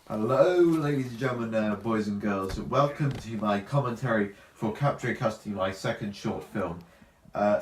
Hello, ladies and gentlemen, boys and girls. Welcome to my commentary for Capturing Custody, my second short film.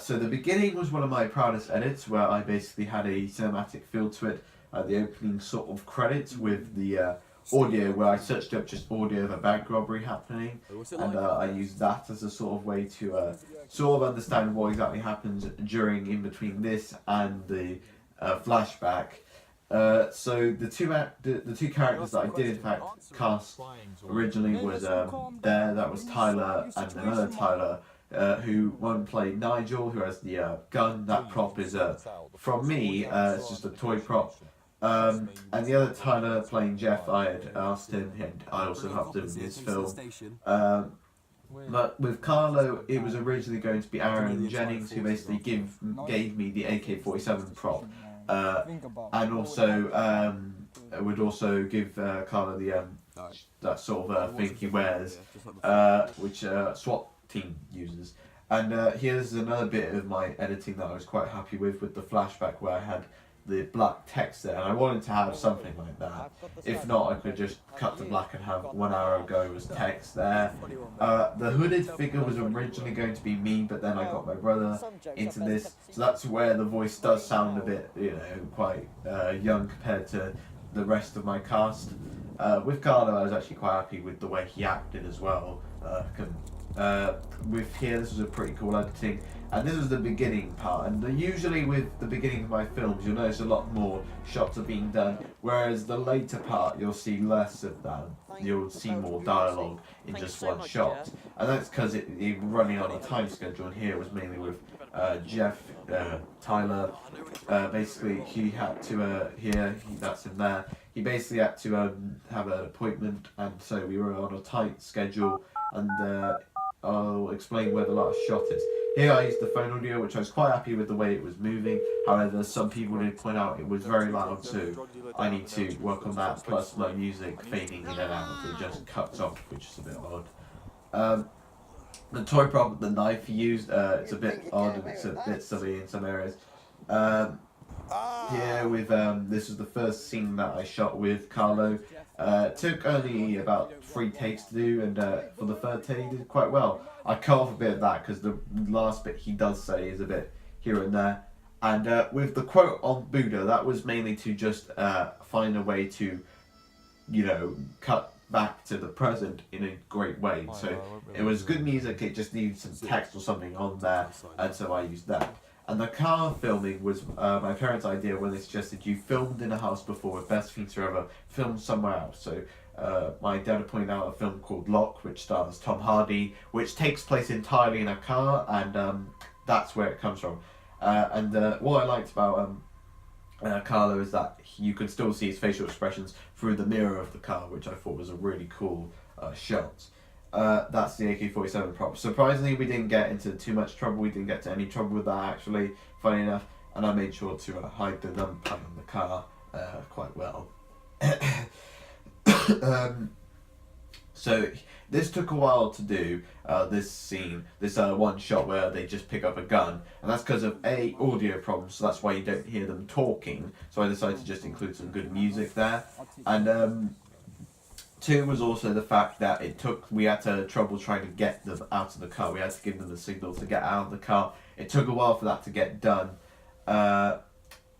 So the beginning was one of my proudest edits, where I basically had a cinematic feel to it. The opening sort of credits with the audio, where I searched up just audio of a bank robbery happening, and I used that as a sort of way to sort of understand what exactly happens in between this and the flashback. So the two characters that I did in fact cast originally was that was Tyler and another Tyler, who one played Nigel, who has the gun. That prop is from me. It's just a toy prop. And the other Tyler playing Jeff, I had asked him, and I also helped him in his film. But with Carlo, it was originally going to be Aaron Jennings, who basically gave me the AK-47 prop. And also would also give Carlo the that sort of thing he wears, which SWAT team uses. And here's another bit of my editing that I was quite happy with the flashback, where I had the black text there, and I wanted to have something like that. If not, I could just cut to black and have 1 hour ago was text there. The hooded figure was originally going to be me, but then I got my brother into this, so that's where the voice does sound a bit, quite young compared to the rest of my cast. With Carlo, I was actually quite happy with the way he acted as well. With here, this was a pretty cool editing, and this was the beginning part. And usually with the beginning of my films, you'll notice a lot more shots are being done, whereas the later part, you'll see less of that. You'll see more dialogue in just one shot, and that's because it running on a time schedule. And here it was mainly with Jeff, Tyler. Basically, he had to that's him there. He basically had to have an appointment, and so we were on a tight schedule. And I'll explain where the last shot is. Here I used the phone audio, which I was quite happy with the way it was moving. However, some people did point out it was very loud, so I need to work on that. Plus my music fading in and out, it just cuts off, which is a bit odd. The toy prop, the knife he used, it's a bit odd and it's a bit silly in some areas. Here with this was the first scene that I shot with Carlo. It took only about 3 takes to do, and for the third take he did quite well. I cut off a bit of that because the last bit he does say is a bit here and there. And with the quote on Buddha, that was mainly to just find a way to, cut back to the present in a great way. So it was good music, it just needed some text or something on there, and so I used that. And the car filming was my parents' idea when they suggested you filmed in a house before with Best Fiends Forever, filmed somewhere else. So my dad had pointed out a film called Lock, which stars Tom Hardy, which takes place entirely in a car, and that's where it comes from. And what I liked about Carlo is that you could still see his facial expressions through the mirror of the car, which I thought was a really cool shot. That's the AK-47 prop. Surprisingly, we didn't get into too much trouble. We didn't get to any trouble with that, actually, funny enough. And I made sure to hide the number pad on the car quite well. So this took a while to do, this scene, this one shot where they just pick up a gun, and that's because of audio problems, so that's why you don't hear them talking. So I decided to just include some good music there. And 2 was also the fact that we had to trouble trying to get them out of the car. We had to give them the signal to get out of the car. It took a while for that to get done. And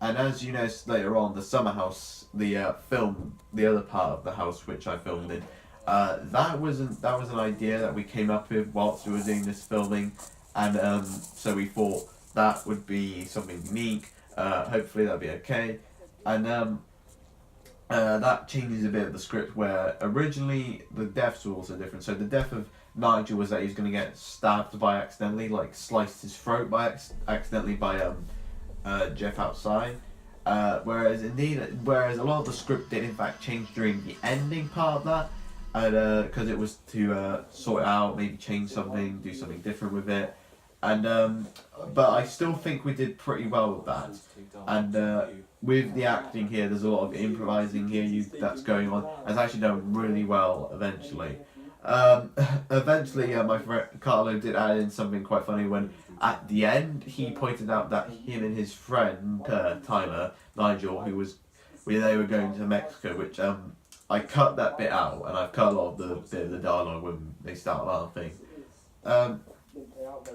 as you notice later on, the summer house, the other part of the house which I filmed in, that was an idea that we came up with whilst we were doing this filming, and so we thought that would be something unique. Hopefully that'll be okay. And that changes a bit of the script, where originally the deaths were also different. So the death of Nigel was that he was going to get stabbed by accidentally, like sliced his throat by accidentally by Jeff outside. Whereas a lot of the script did in fact change during the ending part of that, and because it was to sort it out, maybe change something, do something different with it. And but I still think we did pretty well with that. And with the acting here, there's a lot of improvising here that's going on. It's actually done really well eventually. Eventually, my friend Carlo did add in something quite funny when at the end he pointed out that him and his friend Tyler, Nigel, they were going to Mexico, which I cut that bit out, and I've cut a lot of the bit of the dialogue when they start laughing. Um,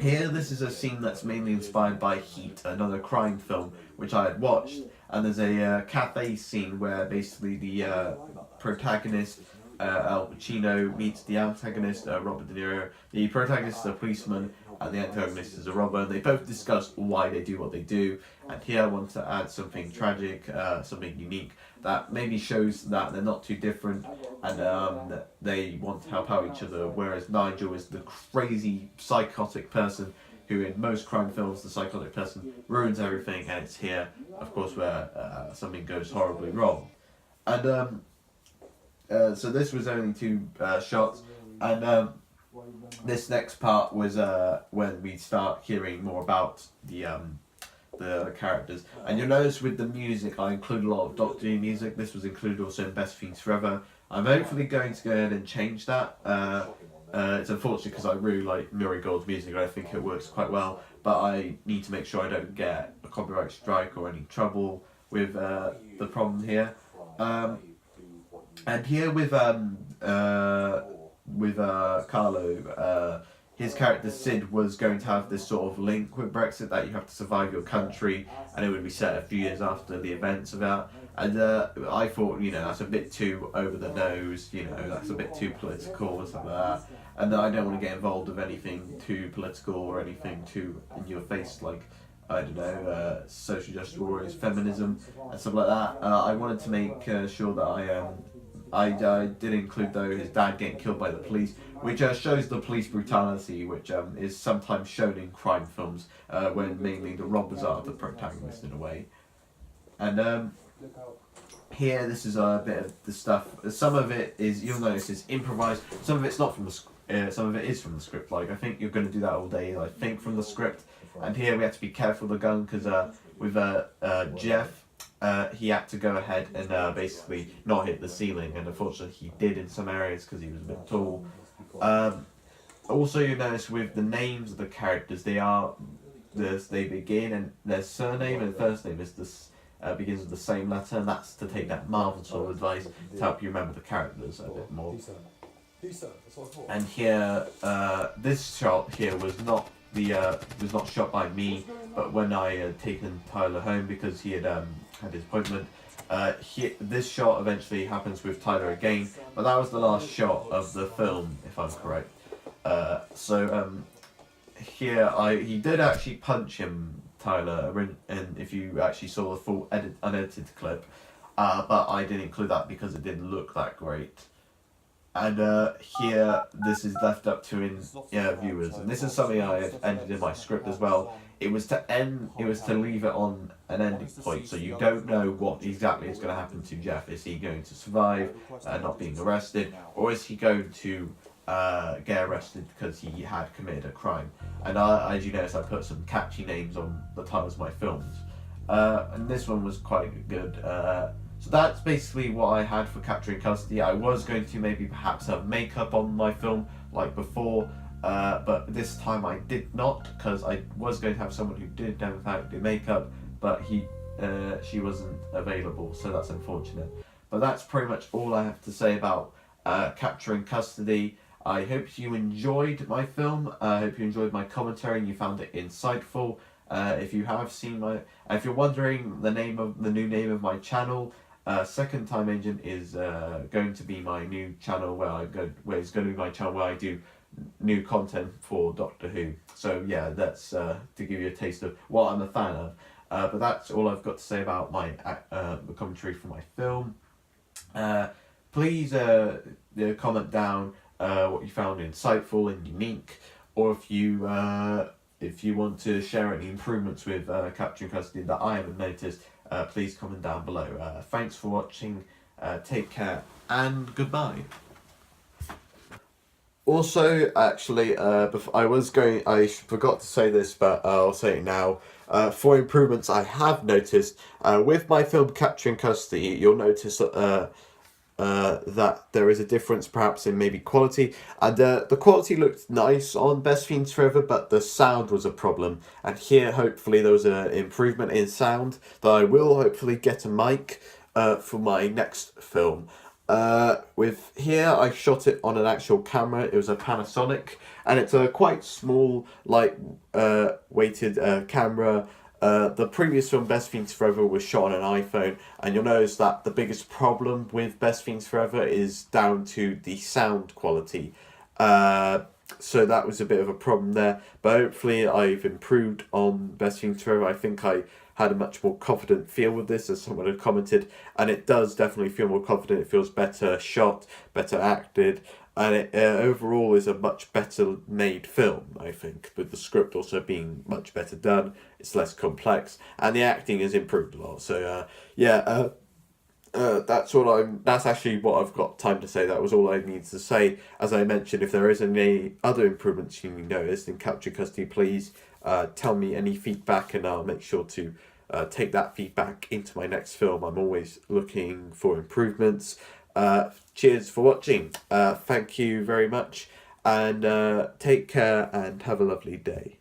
Here, this is a scene that's mainly inspired by Heat, another crime film which I had watched, and there's a cafe scene where basically the protagonist, Al Pacino, meets the antagonist, Robert De Niro. The protagonist is a policeman, and the antagonist is a robber, and they both discuss why they do what they do. And here I want to add something tragic, something unique, that maybe shows that they're not too different, and that they want to help out each other, whereas Nigel is the crazy psychotic person who in most crime films the psychotic person ruins everything, and it's here of course where something goes horribly wrong. And so this was only two shots, and this next part was when we start hearing more about the characters. And you'll notice with the music I include a lot of Doctor Who music. This was included also in Best Fiends Forever. I'm hopefully going to go ahead and change that. It's unfortunate because I really like Murray Gold's music. I think it works quite well, but I need to make sure I don't get a copyright strike or any trouble with the problem here. And here with Carlo, his character Sid was going to have this sort of link with Brexit, that you have to survive your country, and it would be set a few years after the events of that. And I thought, that's a bit too over the nose, that's a bit too political or something like that. And I don't want to get involved with anything too political or anything too in your face, like, I don't know, social justice warriors, feminism, and stuff like that. I wanted to make sure that I did include, though, his dad getting killed by the police, which shows the police brutality, which is sometimes shown in crime films, when mainly the robbers are the protagonist in a way. And here, this is a bit of the stuff. Some of it is, you'll notice, is improvised. Some of it's not from the some of it is from the script. Like, I think you're going to do that all day. I think from the script. And here we have to be careful of the gun because with Jeff. He had to go ahead and basically not hit the ceiling, and unfortunately he did in some areas because he was a bit tall. Also, you notice with the names of the characters, they begin, and their surname and first name is begins with the same letter, and that's to take that Marvel sort of advice to help you remember the characters a bit more. And here, this shot here was not shot by me, but when I had taken Tyler home because he had his appointment. This shot eventually happens with Tyler again, but that was the last shot of the film, if I'm correct. Here he did actually punch him, Tyler, and if you actually saw the full unedited clip, but I didn't include that because it didn't look that great. And here, this is left up to viewers, and this is something I had ended in my script as well. It was to leave it on an ending point, so you don't know what exactly is going to happen to Jeff. Is he going to survive, not being arrested, or is he going to get arrested because he had committed a crime? And as you notice, I put some catchy names on the titles of my films, and this one was quite good. So that's basically what I had for Capturing Custody. I was going to maybe perhaps have makeup on my film like before, but this time I did not, because I was going to have someone who did in fact do makeup, but she wasn't available, so that's unfortunate. But that's pretty much all I have to say about Capturing Custody. I hope you enjoyed my film. I hope you enjoyed my commentary and you found it insightful. If you have seen if you're wondering the new name of my channel, Second Time Agent is going to be my new channel where it's going to be my channel where I do new content for Doctor Who. So yeah, that's to give you a taste of what I'm a fan of. But that's all I've got to say about my commentary for my film. Please comment down what you found insightful and unique, or if you want to share any improvements with Capturing Custody that I haven't noticed, please comment down below. Thanks for watching, take care, and goodbye. Also, actually, I forgot to say this, but I'll say it now. For improvements I have noticed, with my film Capturing Custody, you'll notice that there is a difference perhaps in maybe quality, and the quality looked nice on Best Fiends Forever, but the sound was a problem, and here hopefully there was an improvement in sound that I will hopefully get a mic for my next film. With here, I shot it on an actual camera. It was a Panasonic, and it's a quite small, light, weighted camera. The previous film, Best Fiends Forever, was shot on an iPhone, and you'll notice that the biggest problem with Best Fiends Forever is down to the sound quality. So that was a bit of a problem there, but hopefully I've improved on Best Fiends Forever. I think I had a much more confident feel with this, as someone had commented, and it does definitely feel more confident. It feels better shot, better acted, and it overall is a much better made film, I think, with the script also being much better done. It's less complex, and the acting has improved a lot. So that's actually what I've got time to say. That was all I needed to say. As I mentioned, if there is any other improvements you noticed in Capture Custody, please tell me any feedback, and I'll make sure to take that feedback into my next film. I'm always looking for improvements. Cheers for watching. Thank you very much, and take care and have a lovely day.